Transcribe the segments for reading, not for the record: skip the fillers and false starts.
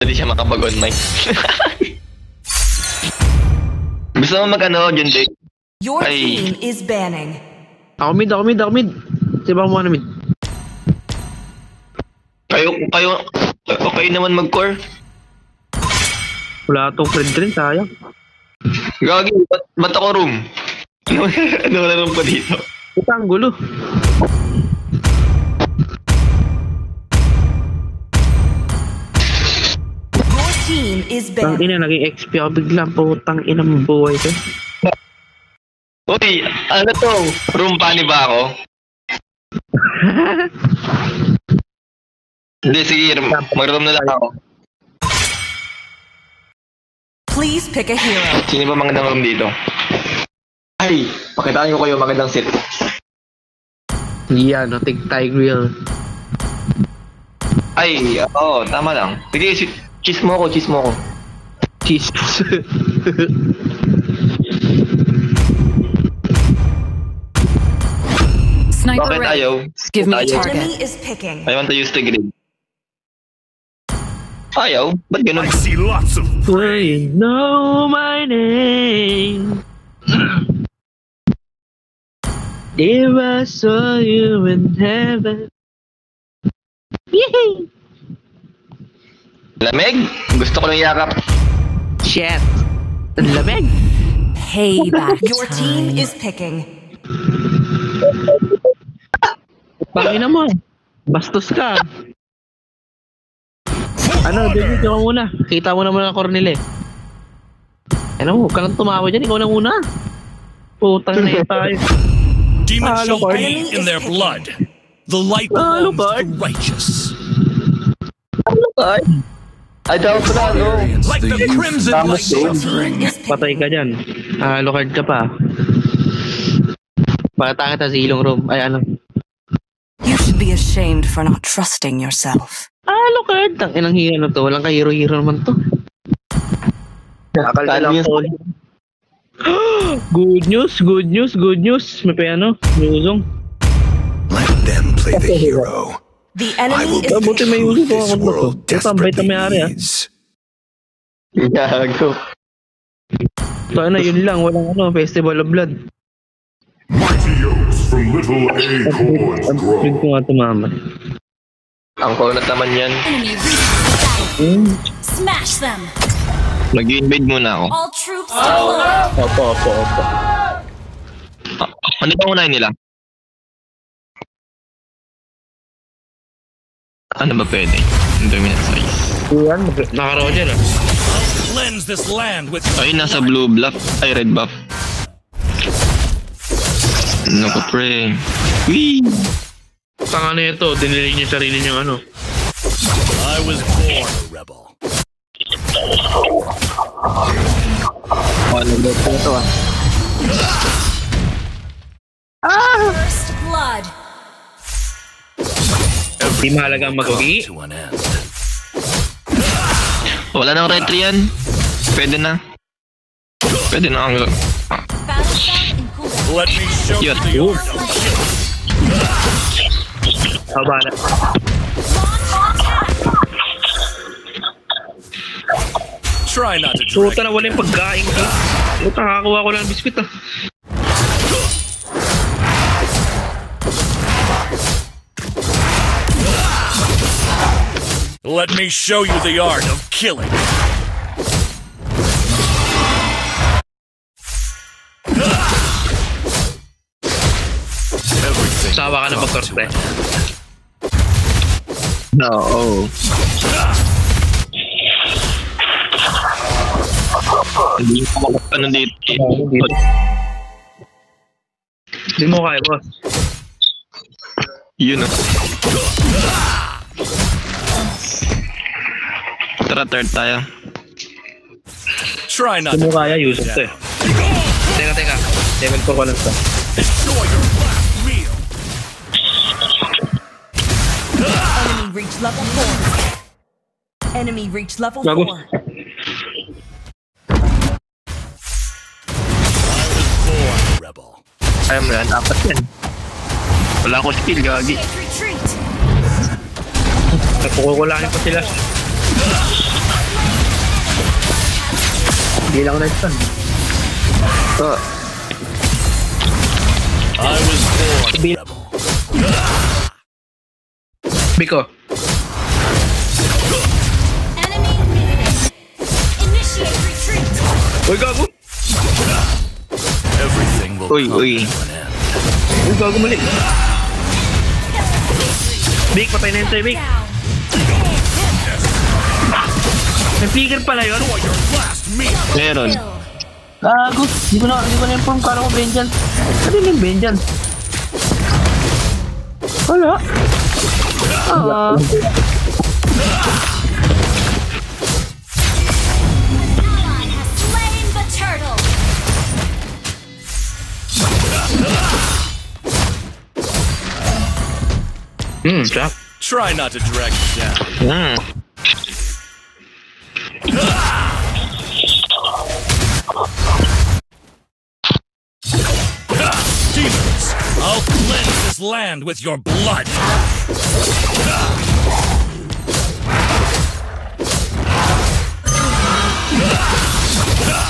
Hindi siya makapag-online. Gusto mo mag-ano, Junday? Your team is banning. Ako mid. Diba mo mid? Kayo naman mag-core. Wala tong friend rin, sayang. Gagi, ba't ako room? Ano na room pa dito? Ito ang gulo. Your team is Tang banned. ina, naging XP ako biglang. Putang ina ng buhay ko. Uy, ano to? Room pa ni ba ako? Hindi, sige, mag-room na lang ako. Please pick a hero. Sino ba magandang room dito? Ay, pakitaan ko kayo magandang set. Yan, no, take time real. Ay, oo, tama lang. Sige, cheese mo ako. Cheese. Sniper Bakit ready. ayaw? Give me a Ayaw. target. Enemy is picking. I want to use the grid. Ayaw? Ba't ganun? I see lots of Well, you know my name. If I saw you in heaven. Yee! Lamig? Gusto ko ng yakap. Shit. Ang lamig. Payback Your team time. is picking. Pangina mo. Bastos ka. Ano, David, ikaw muna. Kita mo naman ang Cornel eh. Ano, huwag ka nang tumawa dyan. Ikaw na muna. Putang na yun tayo. demons shall Lord. be in their blood. The light belongs to the righteous. Ay, daw pa na, no? Like the crimson light suffering. Patay ka dyan. Locard ka pa. Pakita kita sa ilong room. Ay, ano. You should be ashamed for not trusting yourself. Locard. Ang inang hero na to. Walang ka-hero-hero naman to. Akal ka lang po. Good news. May piano. May usong. Let them play the hero. The I enemy will is Buti may who usong ko this ako to. world Ito ang bait na desperately may-ari needs. Gago. So ano, yun lang. Walang ano, Festival of Blood. Mighty oaks from little acorns Ang grow. ko nga tumama. Ang kunat naman yan. Enemy reaches the battle. Smash them. Mag-invade muna ako. All troops deployed. Opo. Ano ba unahin nila? Ano ba pwede? Dominant size. Yan, naka-Roger ah. Cleanse this land with Ay, nasa blue buff. Ay, red buff. Naku, pre. Whee! Tanga na ito, dinilig niya sarili niyang ano. I was born a rebel. Ano ba ito ah? First blood. Di mahalaga ang mag-ugi. To an end. Wala nang retry yan. Pwede na. Pwede na ang... Battle sound and cooldown. Let me show you Yun. the art of killing. Haba na. Try not to Puta drag na wala yung pagkain ko. Puta, kakakuha ko lang ng biskwit ah. Let me show you the art of killing. Everything Sawa ka na will come magkorte. to an end. Oo. Hindi ko makapano dito. Hindi mo kaya, boss. Yun o. Tara, third tayo. Try not Hindi to mo kaya, Yusuf to eh. Teka. Level ko lang to. destroy your last meal. enemy reach level 4. Enemy reach level 4. Gago. Born a rebel. Ayaw mo yan, apat yan. Wala ko skill, gagi. Retreat. Napukukulangin pa sila. Hindi lang ako na-stun. Oh, I was born rebel. Biko. Enemy eliminated. Initiate retreat. Uy, gago! Everything will uy, come uy. to an end. Uy, gago mali. Big, patay na yun sa'yo, Big. Down. May flicker pala yun. For your last meal. Meron. Kill. Gago, hindi ko na inform kala ko vengeance. Ano yung vengeance? Wala. Ah. Ally has slain the turtle. Trap. Try not to drag me down. Demons, I'll cleanse this land with your blood.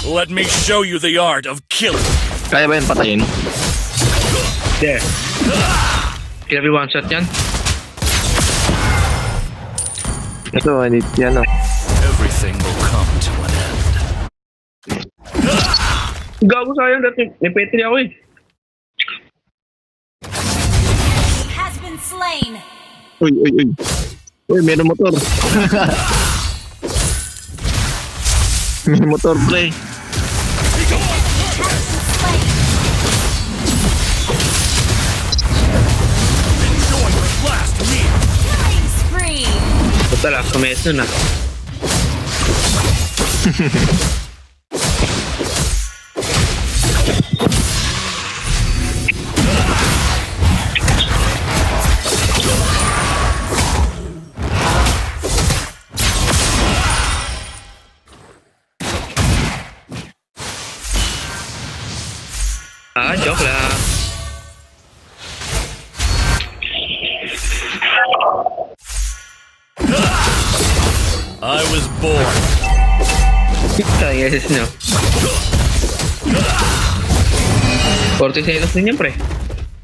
Let me show you the art of killing. Kaya ba yun patayin? There. Kinabi one shot yan. Ito, edit yan o. Everything will come to an end. Gago sayang dati. May petri ako eh. Has been slain. Uy, uy, uy. Uy, meron motor. May motor, pre. Has been slain. Enjoy your last meal. Killing spree. Basta last comment nun ah. Ah, joke lang. I was born. Sayang SS nyo. 40 selos din yan, pre.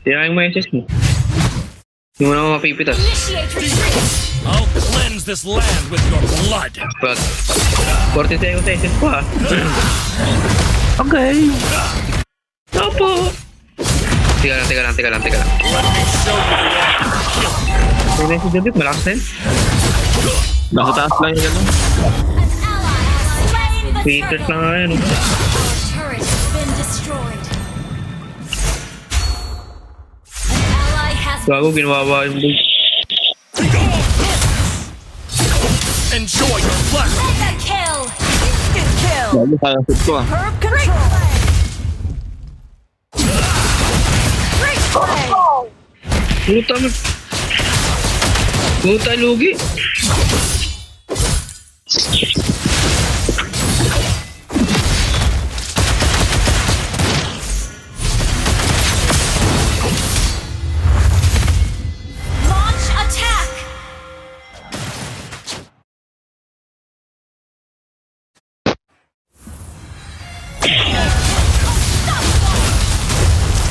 Sirahin mo yung SS mo. Hindi mo na ako mapipitas. Initiate retreat. I'll cleanse this land with your blood. But, 40 seconds sa SS ko ah. Okay. Opo. Teka lang. Let me show you the art of killing. Pwede si Jabit, malakas na yun. Nasa taas lang yung gano'n. An ally has slain the Peters turtle. lang nga yun. Turret has been destroyed. An ally has Gago, ginawawa yung blue. Enjoy your last. mega kill. Instant kill. Lalo sayang sit ko ah. Herb control. Great play. Puta mo. Puta, lugi. Launch attack.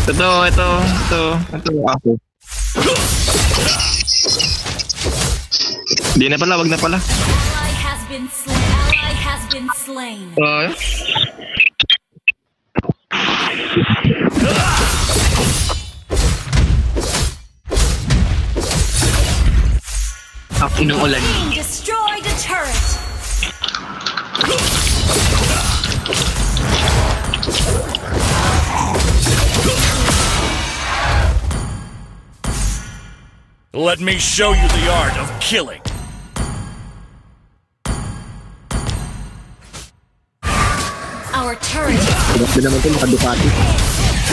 Ito, ako. Di na pala, wag na pala. Ally has been slain. Ally has been slain. Ah, ang inang ulan. Team destroyed a turret. Let me show you the art of killing. Our turret. Hindi naman ito nakadukati.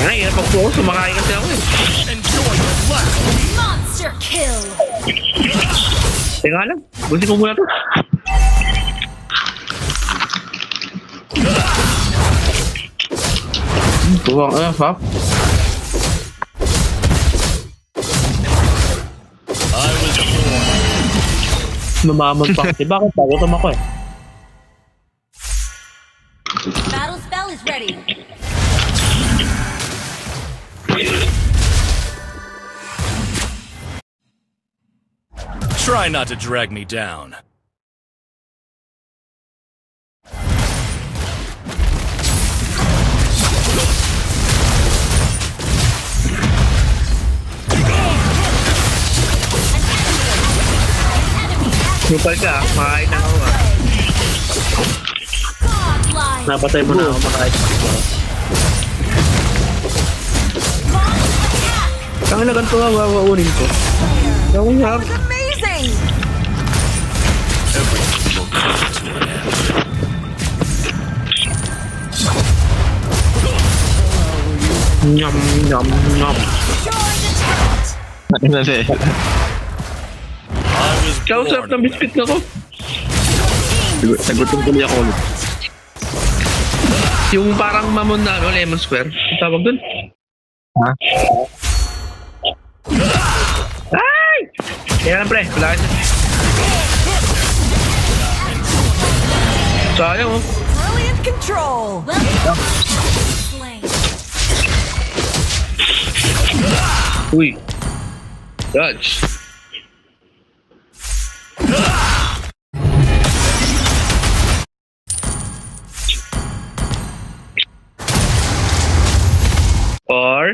Ay, hirap ako. Sumakain kasi ako eh. Enjoy your last. Monster kill. Teka lang. Busin ko muna to. Tuwang, Fap. I was born. Mamamag pa kasi. Bakit? Tagutom ako eh. Try not to drag me down. Lupal ka, makain na ako ah. Godlike. Napatay mo na ako, makain na ako. Kang na ganito nga, wawaunin ko. Gawin nga. Amazing! Everything will come to an end. Nyam, nyam, nyam. Destroy the turret. Ano na siya? I was Kaya sarap ng born. biscuit na ko. Sagutin ko niya ako ulit. Yung parang mamon na ano, lemon square. Ang tawag dun. Ha? Ay! Kaya lang pre, wala ka siya. Sayang oh. Brilliant control! Slain. Uy. Dodge. Or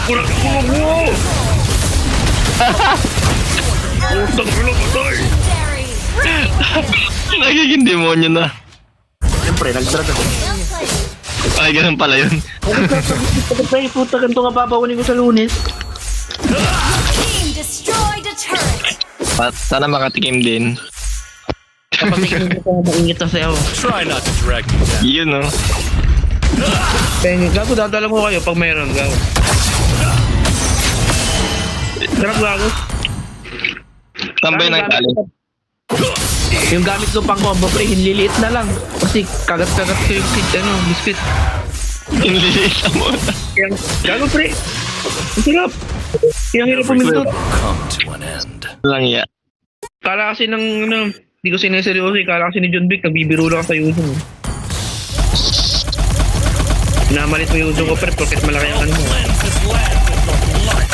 kulang mo! Utang ko lang patay! Legendary. Nagiging demonyo na. Siyempre, nag-drag ako. Well played. Ay, ganun pala yun. Patay, puta, ganito nga papakunin ko sa Lunes. Team destroyed a turret. Sana makatikim din. Kapag ko maingit na sa'yo. Try not to drag me down. Yun, no? Pengen, gago, dadala mo kayo pag mayroon, gago. Sarap, gago. Tambay ng tali. Yung gamit ko pang combo, pre, hinliliit na lang. Kasi kagat-kagat ko yung biscuit. Inilisa mo. Kaya, gago, pre. Ang sarap. Kaya hirap pumindot. Come to an end. Lang ya. Kala kasi ng, hindi ko sineseryoso eh. Kala kasi ni John Vic, nagbibiro lang sa Yuzo. Pinamalit mo yung Yuzo ko, pre, porket malaki ang ano mo. Cleanse this land with your blood.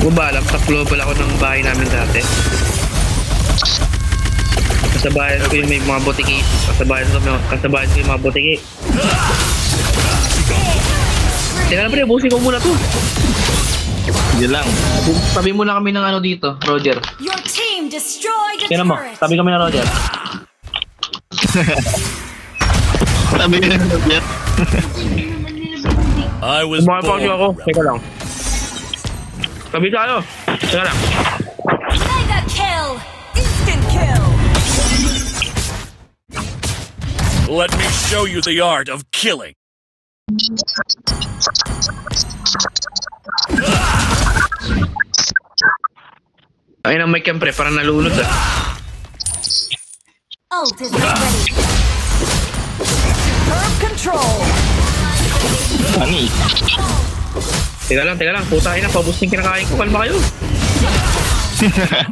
Bumalang, sa global ako ng bahay namin dati. Kasabayan ko yung may mga botiki. Kasabayan ko yung mga botiki. Teka lang pre, busin ko muna to. Yun lang. Tabi muna kami ng ano dito, Roger. Your team destroyed a Kaya mo, turret. tabi kami ng Roger. Sabi ka na Jet. I was Umapag born. ako, teka lang. Tabi tayo. Teka lang. Mega kill. Instant kill! Let me show you the art of killing. Ayun ang mic yan pre, parang nalunod ah. Ult is ready. Herb control! Ani? Teka lang, puta ina, paubos na yung kinakain ko, kalma kayo.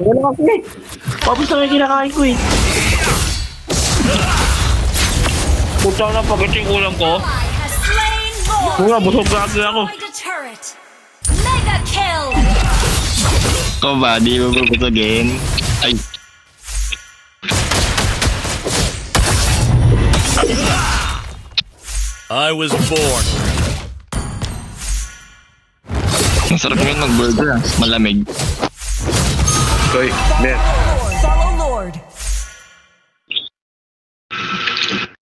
Wala ka pre, paubos na yung kinakain ko eh. Puta na, pagkat yung ulam ko. Ally has slain Lord. Wala, busog gagi ako. Destroyed a turret. Mega kill. Ikaw ba? Di mo bubutugin? Ay. I was born. Ang sarap ngayon mag-burger ah. Malamig. Koy, Ben. Follow Lord!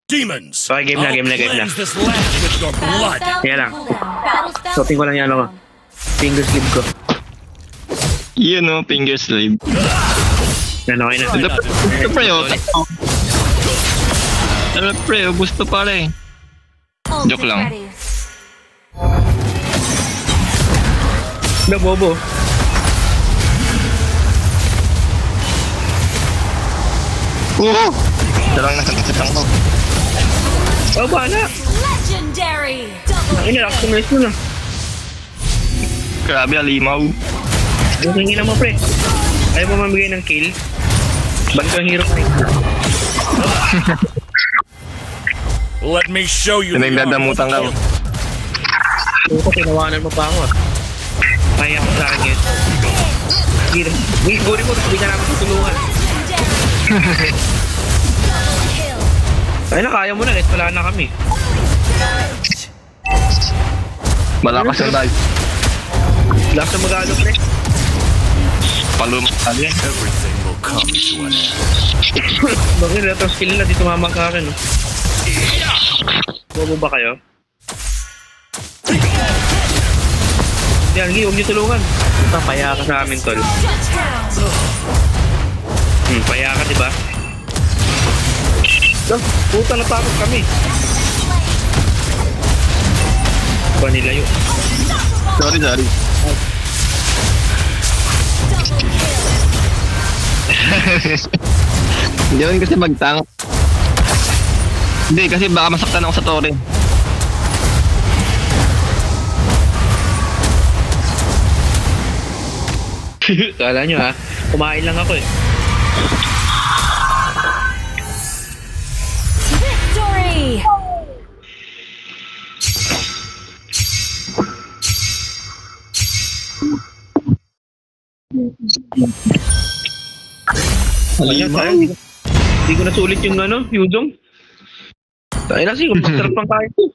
Demons. Okay, game na, I'll game na. cleanse this land with your Battle blood. spell Kaya lang. cooldown. Battle spell. Soting ko lang yan ako. Finger slip ko. Yun no, finger slave. Yan, okay na. Gusto pre, oh. Ano pre, oh, gusto pala eh. Ult Joke is lang. ready. Na bobo. Oo! Darang nakakasitang ko. Oh, bala. Legendary. Double Ang ina, customize mo na. Grabe, alimaw. Busing ina mo, pre. Ayaw mo mamigay ng kill. Ba't ko ang hero ka rin? Let me show you the art of Pinagdadamutan ka. killing. Puto, tinawanan mo pa ako ah. Kaya ako sa akin yun. Wait, guri mo, hindi ka namin tutulungan. Ay na, kaya mo na, let's wala na kami. Malakas na tayo. Lakas na mag-ano, pre. Palum. Everything will come to an end. Bakit retro skill nila, di tumama sa akin. Oh. Bobo ba kayo? Yan, Gi, huwag niyo tulungan. Puta, paya ka sa amin, tol. Paya ka, diba? Puta, natakot kami. Ba nila yun? Sorry. Hindi rin kasi magtang. Hindi, kasi baka masaktan ako sa tore. Kala nyo ha, kumain lang ako eh. Victory! Sayang, hindi ko nasulit yung ano, Yuzong. Tayo na, sige, pagtarap pang kain ko.